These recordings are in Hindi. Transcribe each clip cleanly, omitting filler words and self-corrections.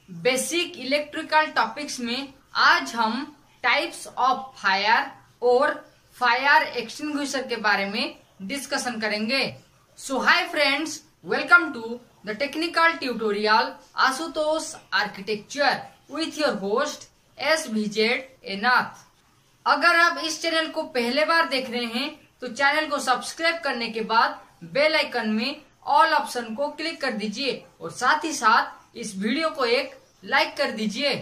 बेसिक इलेक्ट्रिकल टॉपिक्स में आज हम टाइप्स ऑफ फायर और फायर एक्सटिंग्विशर के बारे में डिस्कशन करेंगे। So hi friends, welcome to the technical tutorial Ashutosh architecture with your host SVZ Nath. अगर आप इस चैनल को पहले बार देख रहे हैं तो चैनल को सब्सक्राइब करने के बाद बेल आइकन में ऑल ऑप्शन को क्लिक कर दीजिए और साथ ही साथ इस वीडियो को एक लाइक कर दीजिए।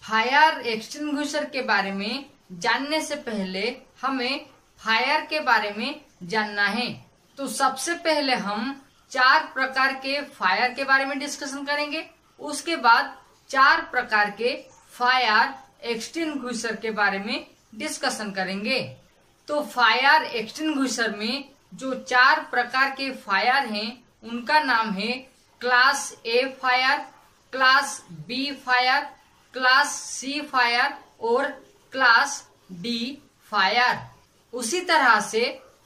फायर एक्सटिंग्विशर के बारे में जानने से पहले हमें फायर के बारे में जानना है। तो सबसे पहले हम 4 प्रकार के फायर के बारे में डिस्कशन करेंगे। उसके बाद 4 प्रकार के फायर एक्सटिंग्विशर के बारे में डिस्कशन करेंगे। तो फायर एक्सटिंग्विशर में जो 4 प्रकार के फायर हैं उनका नाम है class A fire, class B fire, class C fire और क्लास डी फायर। उसी तरह से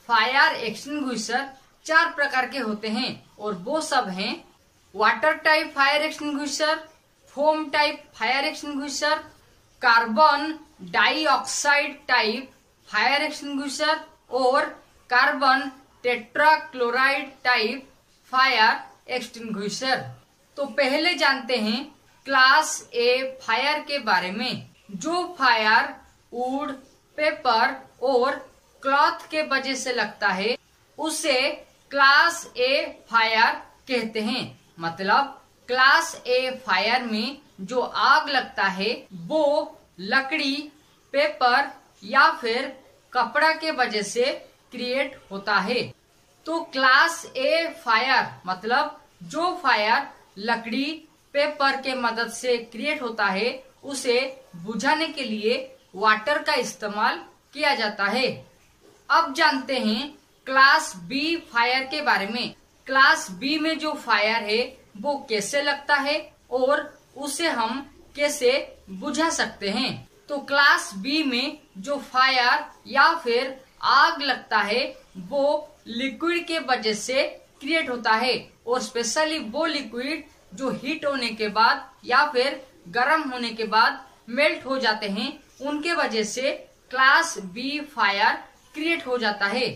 फायर एक्सटिंग्विशर 4 प्रकार के होते हैं और वो सब हैं water type fire extinguisher, foam type fire extinguisher, carbon dioxide type fire extinguisher और carbon tetrachloride type fire extinguisher. तो पहले जानते हैं क्लास ए फायर के बारे में। जो फायर वुड, पेपर और क्लॉथ के वजह से लगता है उसे क्लास ए फायर कहते हैं। मतलब क्लास ए फायर में जो आग लगता है वो लकड़ी, पेपर या फिर कपड़ा के वजह से क्रिएट होता है। तो क्लास ए फायर मतलब जो फायर लकड़ी, पेपर के मदद से क्रिएट होता है उसे बुझाने के लिए वाटर का इस्तेमाल किया जाता है। अब जानते हैं क्लास बी फायर के बारे में। क्लास बी में जो फायर है वो कैसे लगता है और उसे हम कैसे बुझा सकते हैं। तो क्लास बी में जो फायर या फिर आग लगता है वो लिक्विड के वजह से क्रिएट होता है और स्पेशली वो लिक्विड जो हीट होने के बाद या फिर गर्म होने के बाद मेल्ट हो जाते हैं, उनके वजह से क्लास बी फायर क्रिएट हो जाता है।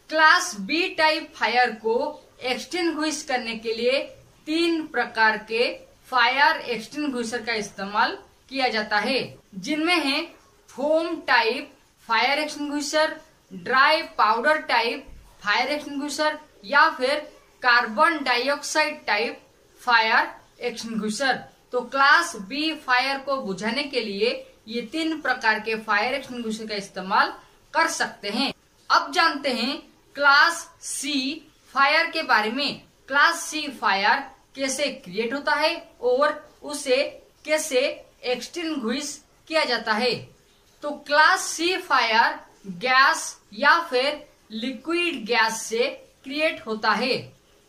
क्लास बी टाइप फायर को एक्सटिंग्विश करने के लिए 3 प्रकार के फायर एक्सटिंग्विशर का इस्तेमाल किया जाता है, जिनमें है foam type fire extinguisher, dry powder type fire extinguisher या फिर carbon dioxide type fire extinguisher. तो क्लास बी फायर को बुझाने के लिए ये 3 प्रकार के फायर एक्सटिंग्विशर का इस्तेमाल कर सकते हैं। अब जानते हैं क्लास सी फायर के बारे में। क्लास सी फायर कैसे क्रिएट होता है और उसे कैसे एक्सटिंग्विश किया जाता है। तो क्लास सी फायर गैस या फिर लिक्विड गैस से क्रिएट होता है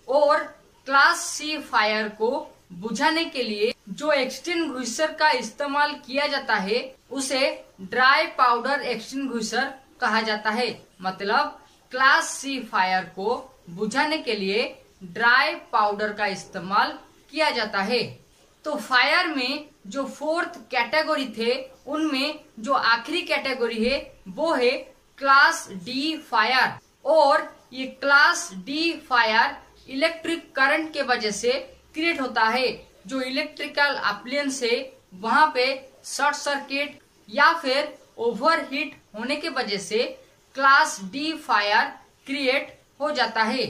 और क्लास सी फायर को बुझाने के लिए जो एक्सटिंग्विशर का इस्तेमाल किया जाता है उसे ड्राई पाउडर एक्सटिंग्विशर कहा जाता है। मतलब क्लास सी फायर को बुझाने के लिए ड्राई पाउडर का इस्तेमाल किया जाता है। तो फायर में जो 4th कैटेगरी थे उनमें जो आखिरी कैटेगरी है वो है क्लास डी फायर और ये class D fire electric current के वजह से क्रिएट होता है। जो इलेक्ट्रिकल अप्लायंस है वहाँ पे शॉर्ट सर्किट या फिर ओवरहीट होने के वजह से क्लास डी फायर क्रिएट हो जाता है।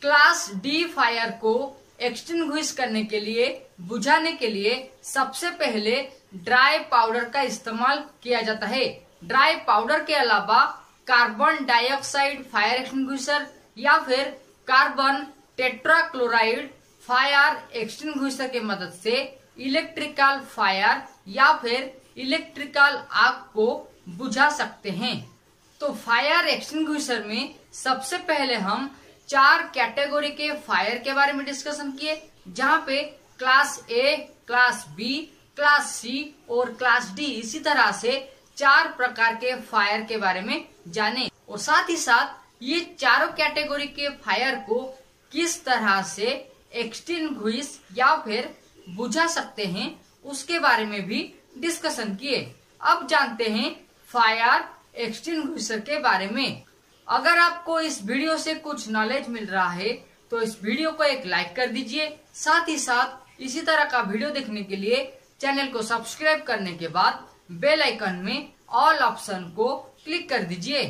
क्लास डी फायर को एक्सटिंग्विश करने के लिए, बुझाने के लिए सबसे पहले ड्राई पाउडर का इस्तेमाल किया जाता है। ड्राई पाउडर के अलावा कार्बन डाइऑक्साइड फायर एक्सटिंग्विशर या फिर कार्बन टेट्राक्लोराइड फायर एक्सटिंग्विशर के मदद से इलेक्ट्रिकल फायर या फिर इलेक्ट्रिकल आग को बुझा सकते हैं। तो फायर एक्सटिंग्विशर में सबसे पहले हम 4 कैटेगरी के फायर के बारे में डिस्कशन किए, जहाँ पे class A, class B, class C और क्लास डी इसी तरह से 4 प्रकार के फायर के बारे में जाने और साथ ही साथ ये चारों कैटेगरी के फायर को किस तरह से एक्सटिंग्विश या फिर बुझा सकते हैं उसके बारे में भी डिस्कशन किए। अब जानते हैं फायर एक्सटिंग्विशर के बारे में। अगर आपको इस वीडियो से कुछ नॉलेज मिल रहा है तो इस वीडियो को एक लाइक कर दीजिए। साथ ही साथ इसी तरह का वीडियो देखने के लिए चैनल को सब्सक्राइब करने के बाद बेल आइकन में ऑल ऑप्शन को क्लिक कर दीजिए।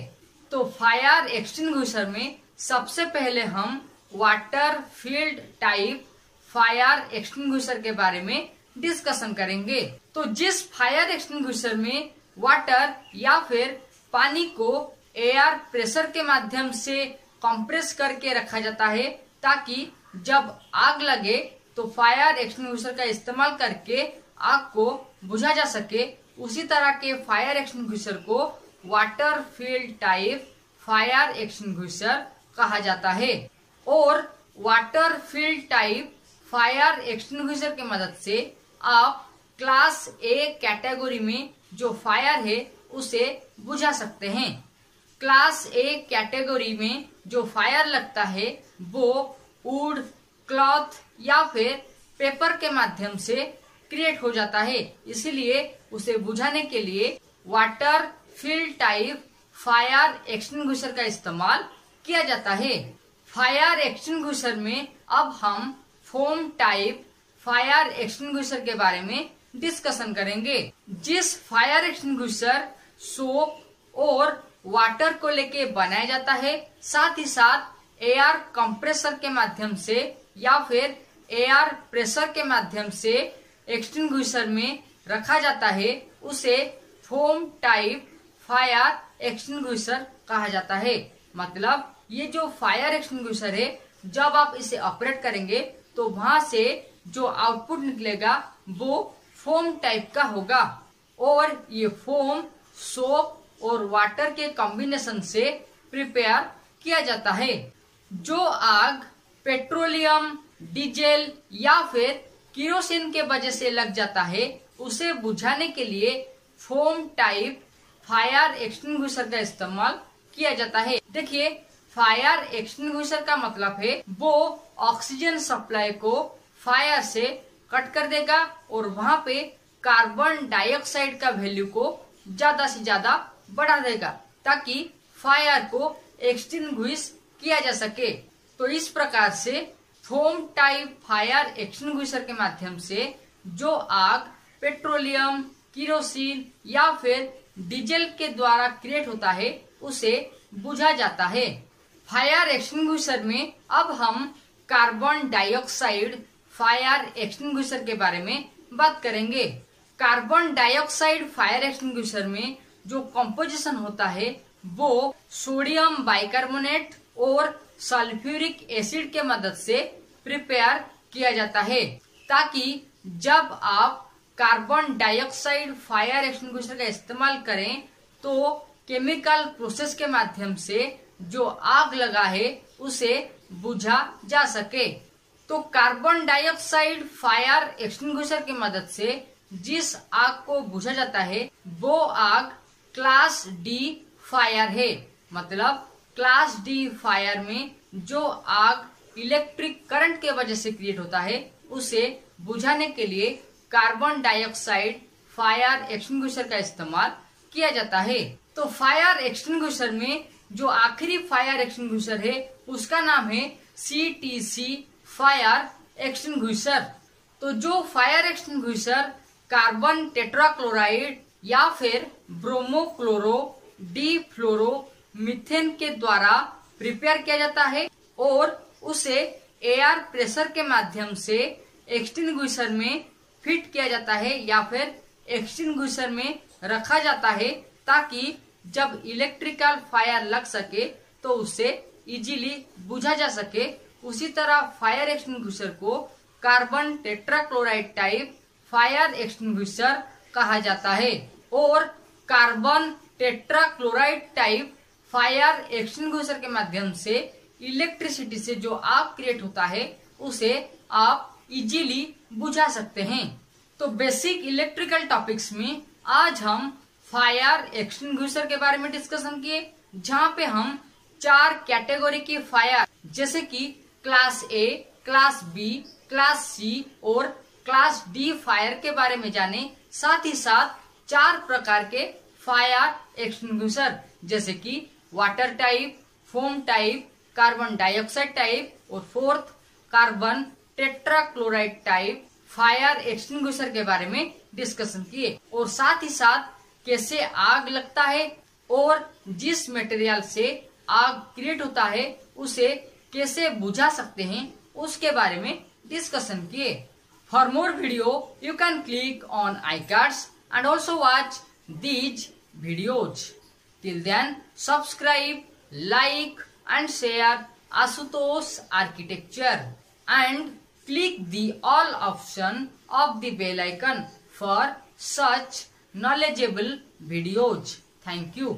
तो फायर एक्सटिंग्विशर में सबसे पहले हम water field type fire extinguisher के बारे में डिस्कशन करेंगे। तो जिस फायर एक्सटिंग्विशर में वाटर या फिर पानी को एयर प्रेशर के माध्यम से कंप्रेस करके रखा जाता है ताकि जब आग लगे तो फायर एक्सटिंग्विशर का इस्तेमाल करके आग को बुझा जा सके, उसी तरह के फायर एक्सटिंग्विशर को water field type fire extinguisher कहा जाता है। और water field type fire extinguisher की मदद से आप क्लास ए कैटेगरी में जो फायर है उसे बुझा सकते हैं। क्लास ए कैटेगरी में जो फायर लगता है वो वुड, क्लॉथ या फिर पेपर के माध्यम से क्रिएट हो जाता है, इसीलिए उसे बुझाने के लिए water field type fire extinguisher का इस्तेमाल किया जाता है। फायर एक्सटिंग्विशर में अब हम फोम टाइप फायर एक्सटिंग्विशर के बारे में डिस्कशन करेंगे। जिस फायर एक्सटिंग्विशर सोप और वाटर को लेके बनाया जाता है, साथ ही साथ एयर कंप्रेसर के माध्यम से या फिर एयर प्रेशर के माध्यम से एक्सटिंग्विशर में रखा जाता है, उसे फोम टाइप फायर एक्सटिंग्विशर कहा जाता है। मतलब ये जो फायर एक्सटिंग्विशर है, जब आप इसे ऑपरेट करेंगे तो वहां से जो आउटपुट निकलेगा वो फोम टाइप का होगा और ये फोम सोप और वाटर के कॉम्बिनेशन से प्रिपेयर किया जाता है। जो आग पेट्रोलियम, डीजल या फिर केरोसिन के वजह से लग जाता है, उसे बुझाने के लिए फोम टाइप फायर एक्सटिंग्विशर का इस्तेमाल किया जाता है। देखिए, फायर एक्सटिंग्विशर का मतलब है वो ऑक्सीजन सप्लाई को फायर से कट कर देगा और वहाँ पे कार्बन डाइऑक्साइड का वैल्यू को ज्यादा से ज्यादा बढ़ा देगा ताकि फायर को एक्सटिंग्विश किया जा सके। तो इस प्रकार से फोम टाइप फायर एक्सटिंग्विशर के माध्यम से जो आग पेट्रोलियम, केरोसिन या फिर डीजल के द्वारा क्रिएट होता है उसे बुझा जाता है। फायर एक्सटिंग्विशर में अब हम कार्बन डाइऑक्साइड फायर एक्सटिंग्विशर के बारे में बात करेंगे। कार्बन डाइऑक्साइड फायर एक्सटिंग्विशर में जो कंपोजिशन होता है वो सोडियम बाइकार्बोनेट और सल्फ्यूरिक एसिड के मदद से प्रिपेयर किया जाता है ताकि जब आप कार्बन डाइऑक्साइड फायर एक्सटिंग्विशर का इस्तेमाल करें तो केमिकल प्रोसेस के माध्यम से जो आग लगा है उसे बुझा जा सके। तो कार्बन डाइऑक्साइड फायर एक्सटिंग्विशर की मदद से जिस आग को बुझा जाता है वो आग क्लास डी फायर है। मतलब क्लास डी फायर में जो आग इलेक्ट्रिक करंट के वजह से क्रिएट होता है उसे बुझाने के लिए कार्बन डाइऑक्साइड फायर एक्सटिंग्विशर का इस्तेमाल किया जाता है। तो फायर एक्सटिंग्विशर में जो आखिरी फायर एक्सटिंग्विशर है उसका नाम है CTC फायर एक्सटिंग्विशर। तो जो फायर एक्सटिंग्विशर कार्बन टेट्राक्लोराइड या फिर ब्रोमोक्लोरो डिफ्लोरो मीथेन के द्वारा प्रिपेयर किया जाता है और उसे एयर प्रेशर के माध्यम से एक्सटिंग्विशर में फिट किया जाता है या फिर एक्सटिंग्विशर में रखा जाता है ताकि जब इलेक्ट्रिकल फायर लग सके तो उसे इजीली बुझा जा सके। उसी तरह फायर एक्सटिंग्विशर को carbon tetrachloride type fire extinguisher कहा जाता है और carbon tetrachloride type fire extinguisher के माध्यम से इलेक्ट्रिसिटी से जो आग क्रिएट होता है उसे आप इजीली बुझा सकते हैं। तो बेसिक इलेक्ट्रिकल टॉपिक्स में आज हम फायर एक्सटिंग्विशर के बारे में डिस्कशन किए, जहाँ पे हम 4 कैटेगरी की फायर जैसे कि class A, class B, class C और क्लास डी फायर के बारे में जाने, साथ ही साथ 4 प्रकार के फायर एक्सटिंग्विशर जैसे कि water type, foam type, carbon dioxide type और 4th carbon tetrachloride type fire extinguisher के बारे में डिस्कशन किए। और साथ ही साथ कैसे आग लगता है और जिस मटेरियल से आग क्रिएट होता है उसे कैसे बुझा सकते हैं उसके बारे में डिस्कशन किए। For more video you can click on I cards and also watch these videos. Till then, subscribe, like and share Ashutosh Architecture and click the all option of the bell icon for such knowledgeable videos. Thank you.